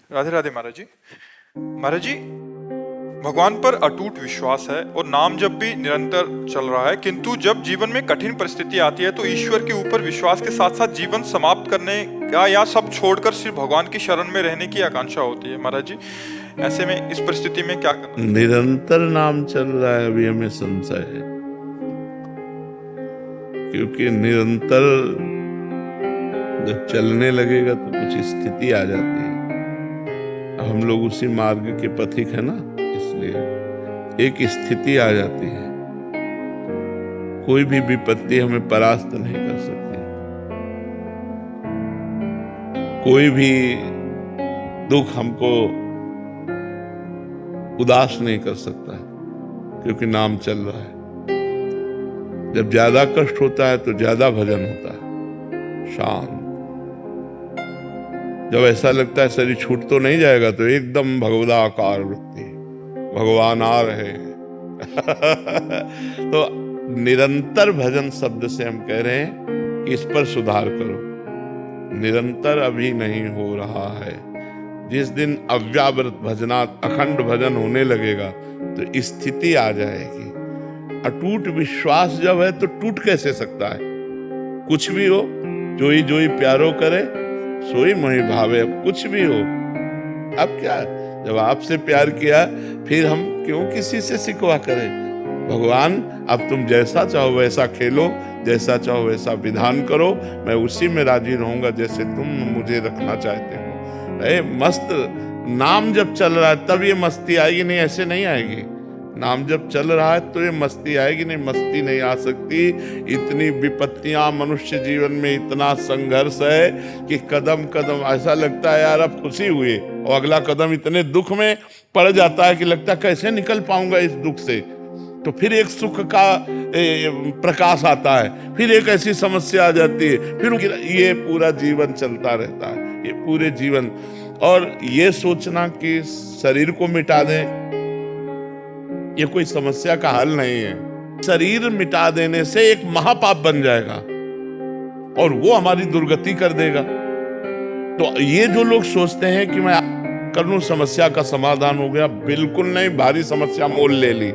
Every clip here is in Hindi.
राधे राधे महाराज जी। महाराज जी, भगवान पर अटूट विश्वास है और नाम जप भी निरंतर चल रहा है, किंतु जब जीवन में कठिन परिस्थिति आती है तो ईश्वर के ऊपर विश्वास के साथ साथ जीवन समाप्त करने का या सब छोड़कर सिर्फ भगवान की शरण में रहने की आकांक्षा होती है। महाराज जी, ऐसे में इस परिस्थिति में क्या करना? निरंतर नाम चल रहा है, अभी हमें संशय है, क्योंकि निरंतर जब चलने लगेगा तो कुछ स्थिति आ जाती है। हम लोग उसी मार्ग के पथिक है ना, इसलिए एक स्थिति आ जाती है। कोई भी विपत्ति हमें परास्त नहीं कर सकती, कोई भी दुख हमको उदास नहीं कर सकता है, क्योंकि नाम चल रहा है। जब ज्यादा कष्ट होता है तो ज्यादा भजन होता है, शांत। जब ऐसा लगता है शरीर छूट तो नहीं जाएगा तो एकदम भगवदाकार वृत्ति, भगवान आ रहे हैं। तो निरंतर भजन शब्द से हम कह रहे हैं कि इस पर सुधार करो। निरंतर अभी नहीं हो रहा है। जिस दिन अव्यावृत भजनात् अखंड भजन होने लगेगा तो स्थिति आ जाएगी। अटूट विश्वास जब है तो टूट कैसे सकता है? कुछ भी हो, जोई जोई प्यारो करे सोई मोहि भावे। अब कुछ भी हो, अब क्या, जब आपसे प्यार किया फिर हम क्यों किसी से सिकवा करें? भगवान, अब तुम जैसा चाहो वैसा खेलो, जैसा चाहो वैसा विधान करो, मैं उसी में राजी रहूंगा जैसे तुम मुझे रखना चाहते हो। मस्त नाम जब चल रहा है तब ये मस्ती आएगी, नहीं ऐसे नहीं आएगी। नाम जब चल रहा है तो ये मस्ती आएगी, नहीं मस्ती नहीं आ सकती। इतनी विपत्तियां मनुष्य जीवन में, इतना संघर्ष है कि कदम कदम ऐसा लगता है यार अब खुशी हुई, और अगला कदम इतने दुख में पड़ जाता है कि लगता है कैसे निकल पाऊंगा इस दुख से। तो फिर एक सुख का प्रकाश आता है, फिर एक ऐसी समस्या आ जाती है, फिर ये पूरा जीवन चलता रहता है, ये पूरे जीवन। और ये सोचना कि शरीर को मिटा दें, ये कोई समस्या का हल नहीं है। शरीर मिटा देने से एक महापाप बन जाएगा और वो हमारी दुर्गति कर देगा। तो ये जो लोग सोचते हैं कि मैं कर लूं समस्या का समाधान हो गया, बिल्कुल नहीं। भारी समस्या मोल ले ली,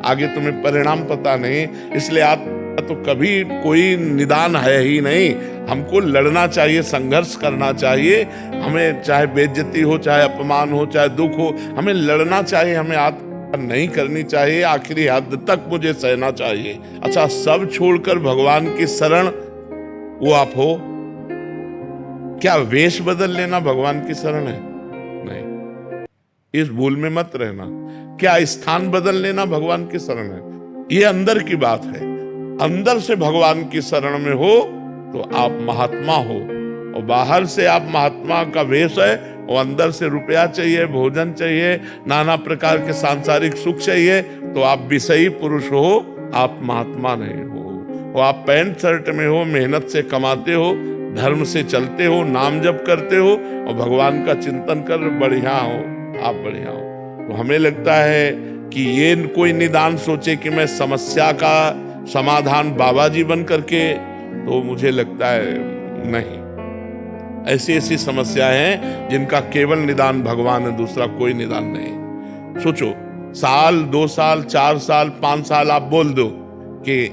आगे तुम्हें परिणाम पता नहीं, इसलिए आप तो कभी कोई निदान है ही नहीं। हमको लड़ना चाहिए, संघर्ष करना चाहिए। हमें चाहे बेइज्जती हो, चाहे अपमान हो, चाहे दुख हो, हमें लड़ना चाहिए, हमें आत्म नहीं करनी चाहिए। आखिरी हद तक मुझे सहना चाहिए। अच्छा, सब छोड़कर भगवान की शरण वो आप हो, क्या वेश बदल लेना भगवान की शरण है? नहीं, इस भूल में मत रहना। क्या स्थान बदल लेना भगवान की शरण है? ये अंदर की बात है। अंदर से भगवान की शरण में हो तो आप महात्मा हो, और बाहर से आप महात्मा का वेश है, और अंदर से रुपया चाहिए, भोजन चाहिए, नाना प्रकार के सांसारिक सुख चाहिए, तो आप विषयी पुरुष हो, आप महात्मा नहीं हो। वो आप पैंट शर्ट में हो, मेहनत से कमाते हो, धर्म से चलते हो, नाम जप करते हो और भगवान का चिंतन कर बढ़िया हो, आप बढ़िया हो। तो हमें लगता है कि ये कोई निदान सोचे कि मैं समस्या का समाधान बाबा जी बन करके, तो मुझे लगता है नहीं। ऐसी ऐसी समस्याएं हैं जिनका केवल निदान भगवान है, दूसरा कोई निदान नहीं। सोचो, साल 2 साल 4 साल 5 साल आप बोल दो कि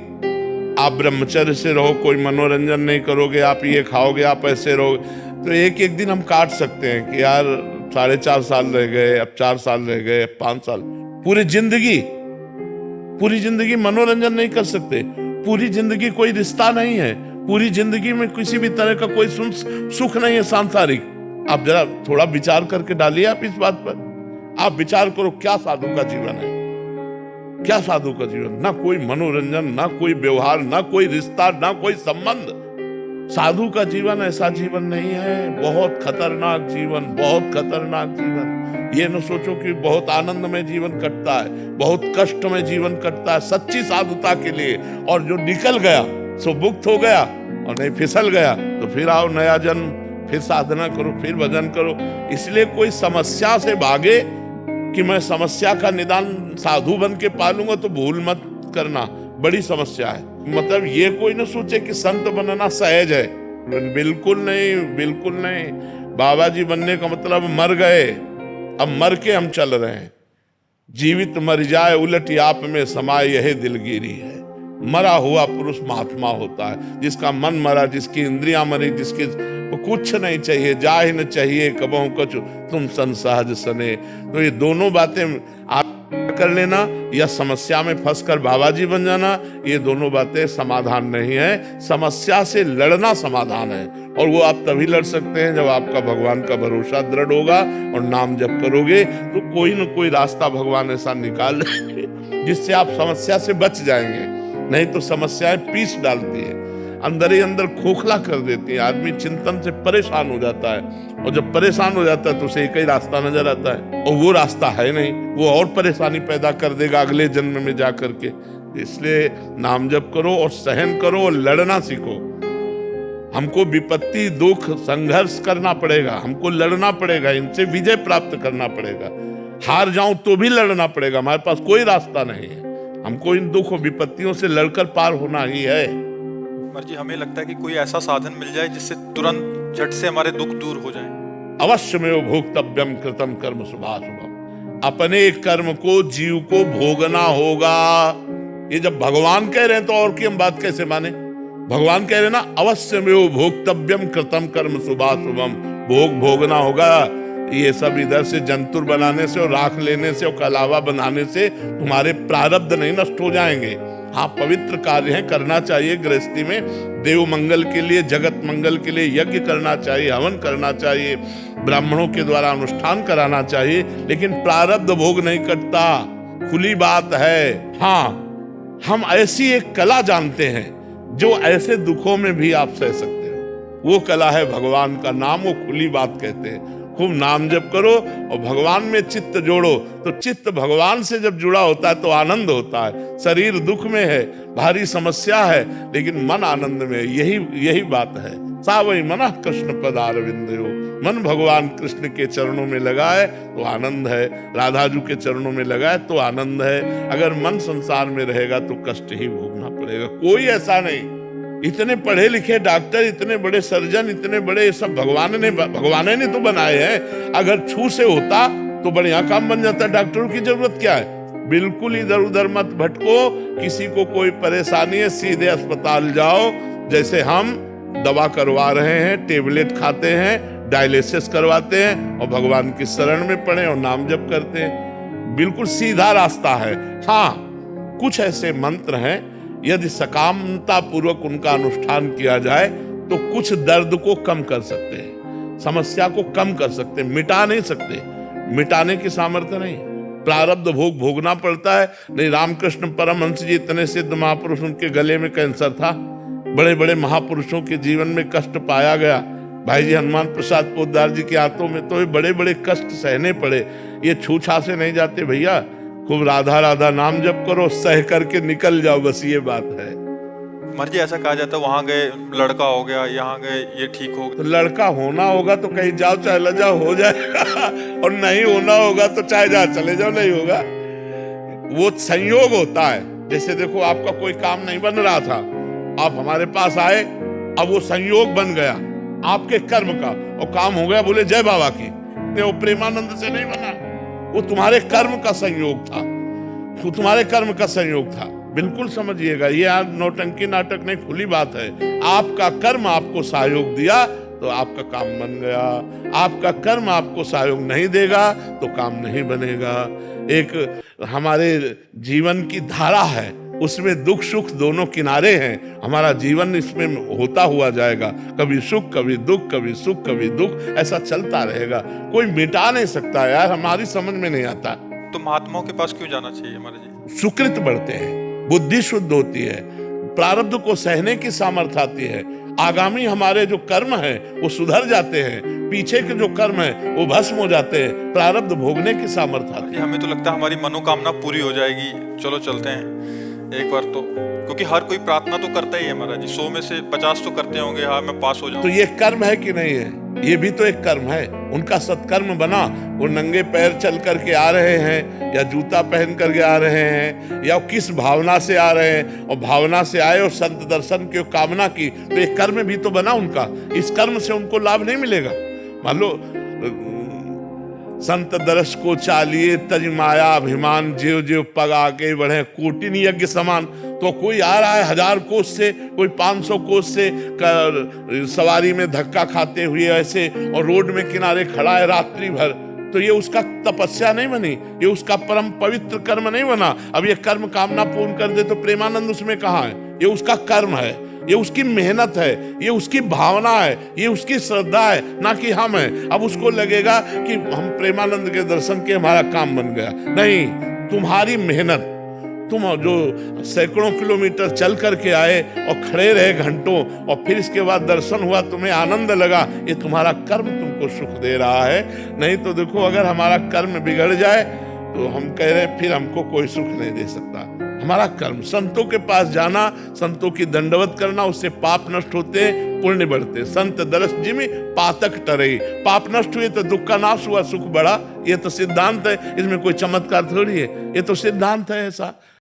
आप ब्रह्मचर्य से रहो, कोई मनोरंजन नहीं करोगे, आप ये खाओगे, आप ऐसे रहोगे, तो एक एक दिन हम काट सकते हैं कि यार 4.5 साल रह गए, अब 4 साल रह गए, अब 5 साल। पूरी जिंदगी मनोरंजन नहीं कर सकते। पूरी जिंदगी कोई रिश्ता नहीं है, पूरी जिंदगी में किसी भी तरह का कोई सुख नहीं है सांसारिक। आप जरा थोड़ा विचार करके डालिए आप इस बात पर। आप विचार करो, क्या साधु का जीवन है? क्या साधु का जीवन? ना कोई मनोरंजन, ना कोई व्यवहार, ना कोई रिश्ता, ना कोई संबंध। साधु का जीवन ऐसा जीवन नहीं है। बहुत खतरनाक जीवन, बहुत खतरनाक जीवन। ये न सोचो कि बहुत आनंद में जीवन कटता है, बहुत कष्ट में जीवन कटता है सच्ची साधुता के लिए। और जो निकल गया सो मुक्त हो गया, और नहीं फिसल गया तो फिर आओ नया जन्म, फिर साधना करो, फिर भजन करो। इसलिए कोई समस्या से भागे कि मैं समस्या का निदान साधु बन के पालूंगा, तो भूल मत करना, बड़ी समस्या है। मतलब ये कोई न सोचे कि संत बनना सहज है, बिल्कुल नहीं, बिल्कुल नहीं। बाबा जी बनने का मतलब मर गए, अब मर के हम चल रहे हैं। जीवित मर जाए उलट आप में समाए यही दिलगिरी है। मरा हुआ पुरुष महात्मा होता है, जिसका मन मरा, जिसकी इंद्रियां मरी, जिसकी कुछ नहीं चाहिए, जाहि न चाहिए कबहु कछु तुम संसहज सने। तो ये दोनों बातें आप कर लेना या समस्या में फंसकर बाबा जी बन जाना, ये दोनों बातें समाधान नहीं है। समस्या से लड़ना समाधान है, और वो आप तभी लड़ सकते हैं जब आपका भगवान का भरोसा दृढ़ होगा और नाम जप करोगे तो कोई न कोई रास्ता भगवान ऐसा निकाल लेंगे जिससे आप समस्या से बच जाएंगे। नहीं तो समस्याएं पीस डालती है, अंदर ही अंदर खोखला कर देती है, आदमी चिंतन से परेशान हो जाता है, और जब परेशान हो जाता है तो उसे एक ही रास्ता नजर आता है, और वो रास्ता है नहीं, वो और परेशानी पैदा कर देगा अगले जन्म में जा करके। इसलिए नाम जप करो और सहन करो और लड़ना सीखो। हमको विपत्ति, दुख, संघर्ष करना पड़ेगा, हमको लड़ना पड़ेगा, इनसे विजय प्राप्त करना पड़ेगा। हार जाऊं तो भी लड़ना पड़ेगा, हमारे पास कोई रास्ता नहीं है, हमको इन दुख और विपत्तियों से लड़कर पार होना ही है। जी हमें लगता है कि कोई ऐसा साधन मिल जाए जिससे तुरंत झट से हमारे दुख दूर हो जाएं। अवश्य में भोक्तव्यम कृतम कर्म शुभाशुभम। अपने कर्म को जीव को भोगना होगा। ये जब भगवान कह रहे हैं तो और की हम बात कैसे माने? भगवान कह रहे हैं ना, अवश्य में भोक्तव्यम कृतम कर्म शुभाशुभम, भोग भोगना होगा। ये सब इधर से जंतुर बनाने से और राख लेने से और कलावा बनाने से तुम्हारे प्रारब्ध नहीं नष्ट हो जाएंगे। हाँ, पवित्र कार्य है, करना चाहिए। गृहस्थी में देव मंगल के लिए, जगत मंगल के लिए यज्ञ करना चाहिए, हवन करना चाहिए, ब्राह्मणों के द्वारा अनुष्ठान कराना चाहिए, लेकिन प्रारब्ध भोग नहीं कटता, खुली बात है। हाँ, हम ऐसी एक कला जानते हैं जो ऐसे दुखों में भी आप सह सकते हो। वो कला है भगवान का नाम, वो खुली बात कहते हैं। खूब नाम जप करो और भगवान में चित्त जोड़ो, तो चित्त भगवान से जब जुड़ा होता है तो आनंद होता है। शरीर दुख में है, भारी समस्या है, लेकिन मन आनंद में है। यही बात है। सा वही मन कृष्ण पदारविंदयो, मन भगवान कृष्ण के चरणों में लगा है तो आनंद है, राधा जी के चरणों में लगा है तो आनंद है। अगर मन संसार में रहेगा तो कष्ट ही भोगना पड़ेगा। कोई ऐसा नहीं, इतने पढ़े लिखे डॉक्टर, इतने बड़े सर्जन, इतने बड़े सब भगवान ने तो बनाए हैं। अगर छू से होता तो बढ़िया काम बन जाता। डॉक्टरों की जरूरत क्या है? बिल्कुल इधर उधर मत भटको। किसी को कोई परेशानी है सीधे अस्पताल जाओ। जैसे हम दवा करवा रहे हैं, टेबलेट खाते हैं, डायलिसिस करवाते हैं और भगवान की शरण में पड़े और नाम जप करते हैं। बिल्कुल सीधा रास्ता है। हाँ, कुछ ऐसे मंत्र हैं, यदि सकामता पूर्वक उनका अनुष्ठान किया जाए तो कुछ दर्द को कम कर सकते हैं, समस्या को कम कर सकते हैं, मिटा नहीं सकते, मिटाने की सामर्थ्य नहीं। प्रारब्ध भोग भोगना पड़ता है। नहीं, रामकृष्ण परमहंस जी इतने सिद्ध महापुरुष, उनके गले में कैंसर था। बड़े बड़े महापुरुषों के जीवन में कष्ट पाया गया। भाई जी हनुमान प्रसाद पोद्दार जी के हाथों में तो बड़े बड़े कष्ट सहने पड़े। ये छूछा से नहीं जाते भैया। खूब राधा राधा नाम जप करो, सह करके निकल जाओ, बस ये बात है। मर्जी ऐसा कहा जाता है, वहां गए लड़का हो गया, यहाँ गए ये ठीक हो गया। तो लड़का होना होगा तो कहीं जाओ चाहे ल जाओ, हो जाएगा। और नहीं होना होगा तो चाहे जहाँ चले जाओ, नहीं होगा। वो संयोग होता है। जैसे देखो, आपका कोई काम नहीं बन रहा था, आप हमारे पास आए, अब वो संयोग बन गया आपके कर्म का और काम हो गया। बोले जय बाबा की। वो प्रेमानंद से नहीं बना, वो तुम्हारे कर्म का संयोग था, वो तुम्हारे कर्म का संयोग था। बिल्कुल समझिएगा, ये आज नौटंकी नाटक नहीं, खुली बात है। आपका कर्म आपको सहयोग दिया तो आपका काम बन गया। आपका कर्म आपको सहयोग नहीं देगा तो काम नहीं बनेगा। एक हमारे जीवन की धारा है, उसमें दुख सुख दोनों किनारे हैं। हमारा जीवन इसमें होता हुआ जाएगा, कभी सुख कभी दुख, कभी सुख कभी दुख, ऐसा चलता रहेगा। कोई मिटा नहीं सकता यार, हमारी समझ में नहीं आता। तो महात्माओं के पास क्यों जाना चाहिए हमारे जी? सुकृत बढ़ते हैं, बुद्धि शुद्ध होती है, प्रारब्ध को सहने की सामर्थ्य आती है, आगामी हमारे जो कर्म है वो सुधर जाते हैं, पीछे के जो कर्म है वो भस्म हो जाते हैं, प्रारब्ध भोगने की सामर्थ्य आती है। हमें तो लगता है हमारी मनोकामना पूरी हो जाएगी, चलो चलते हैं एक बार तो, क्योंकि हर कोई प्रार्थना तो करता ही है महाराज जी। 100 में से 50 तो करते होंगे, हाँ मैं पास हो जाऊं। तो ये कर्म है कि नहीं है? ये भी तो एक कर्म है। उनका सत्कर्म बना, वो नंगे पैर चल करके आ रहे हैं या जूता पहन करके आ रहे हैं या किस भावना से आ रहे हैं, और भावना से आए और संत दर्शन की कामना की, तो एक कर्म भी तो बना उनका। इस कर्म से उनको लाभ नहीं मिलेगा। मान लो संत दरस को चालिए तज माया अभिमान जीव जीव पग आके बढ़े कोटिन यज्ञ समान। तो कोई आ रहा है 1000 कोस से, कोई 500 कोस से सवारी में धक्का खाते हुए ऐसे, और रोड में किनारे खड़ा है रात्रि भर, तो ये उसका तपस्या नहीं बनी, ये उसका परम पवित्र कर्म नहीं बना। अब ये कर्म कामना पूर्ण कर दे तो प्रेमानंद उसमें कहाँ है? ये उसका कर्म है, ये उसकी मेहनत है, ये उसकी भावना है, ये उसकी श्रद्धा है, ना कि हम हैं। अब उसको लगेगा कि हम प्रेमानंद के दर्शन के हमारा काम बन गया। नहीं, तुम्हारी मेहनत, तुम जो सैकड़ों किलोमीटर चल करके आए और खड़े रहे घंटों, और फिर इसके बाद दर्शन हुआ, तुम्हें आनंद लगा, ये तुम्हारा कर्म तुमको सुख दे रहा है। नहीं तो देखो, अगर हमारा कर्म बिगड़ जाए तो हम कह रहे फिर हमको कोई सुख नहीं दे सकता। हमारा कर्म, संतों के पास जाना, संतों की दंडवत करना, उससे पाप नष्ट होते, पुण्य बढ़ते। संत दरस जिमि पातक टरई, पाप नष्ट हुए तो दुख का नाश हुआ, सुख बढ़ा। ये तो सिद्धांत है, इसमें कोई चमत्कार थोड़ी है, ये तो सिद्धांत है ऐसा।